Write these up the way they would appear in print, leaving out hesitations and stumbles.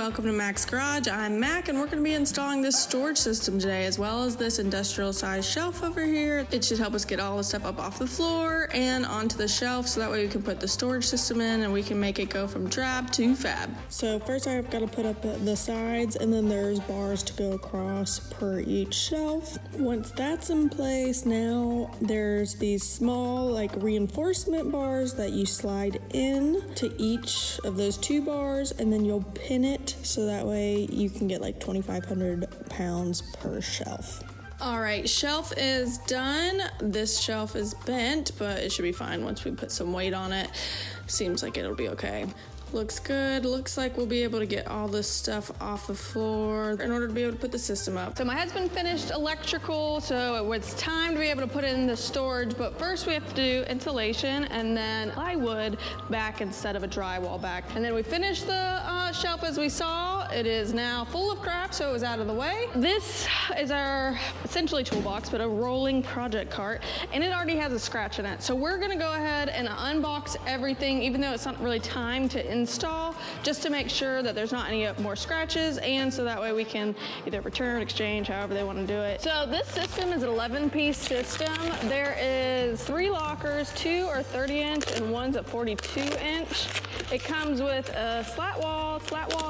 welcome to Mac's Garage. I'm Mac and we're going to be installing this storage system today as well as this industrial size shelf over here. It should help us get all the stuff up off the floor and onto the shelf so that way we can put the storage system in and we can make it go from drab to fab. So first I've got to put up the sides and then there's bars to go across per each shelf. Once that's in place, now there's these small like reinforcement bars that you slide in to each of those two bars and then you'll pin it so that way you can get like 2,500 pounds per shelf. All right, shelf is done. This shelf is bent, but it should be fine once we put some weight on it. Seems like it'll be okay. Looks good. Looks like we'll be able to get all this stuff off the floor in order to be able to put the system up. So my husband finished electrical, so it was time to be able to put it in the storage, but first we have to do insulation and then plywood back instead of a drywall back. And then we finished the shelf as we saw. It is now full of crap, so it was out of the way. This is our essentially toolbox, but a rolling project cart, and it already has a scratch in it. So we're gonna go ahead and unbox everything, even though it's not really time to install, just to make sure that there's not any more scratches, and so that way we can either return, exchange, however they want to do it. So this system is an 11-piece system. There is 3 lockers, 2 are 30-inch and one's a 42-inch. It comes with a slat wall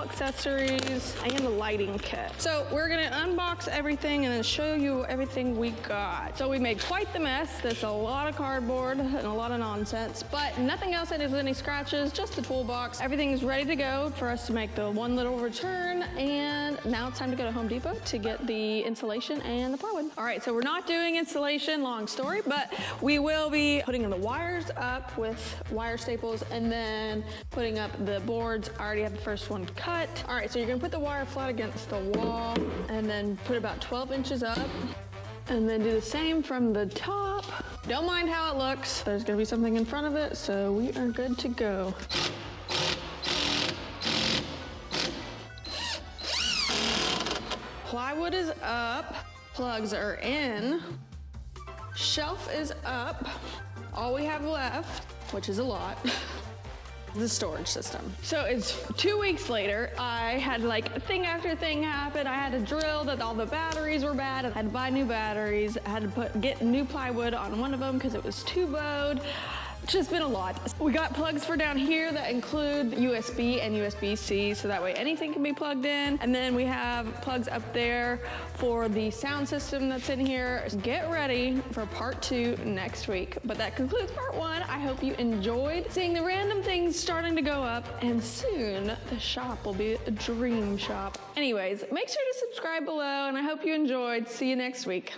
accessories, and a lighting kit. So we're gonna unbox everything and then show you everything we got. So we made quite the mess. There's a lot of cardboard and a lot of nonsense, but nothing else that has any scratches, just the toolbox. Everything is ready to go for us to make the one little return, and now it's time to go to Home Depot to get the insulation and the plywood. All right, so we're not doing insulation, long story, but we will be putting the wires up with wire staples and then putting up the boards. I already have the first one cut. All right, so you're gonna put the wire flat against the wall and then put about 12 inches up and then do the same from the top. Don't mind how it looks. There's gonna be something in front of it, so we are good to go. Plywood is up, plugs are in, shelf is up. All we have left, which is a lot, the storage system. So it's 2 weeks later. I had like thing after thing happen. I had to drill that all the batteries were bad. I had to buy new batteries. I had to get new plywood on one of them because it was too bowed. It's just been a lot. We got plugs for down here that include USB and USB-C, so that way anything can be plugged in. And then we have plugs up there for the sound system that's in here. Get ready for part 2 next week. But that concludes part 1. I hope you enjoyed seeing the random things starting to go up, and soon the shop will be a dream shop. Anyways, make sure to subscribe below, and I hope you enjoyed. See you next week.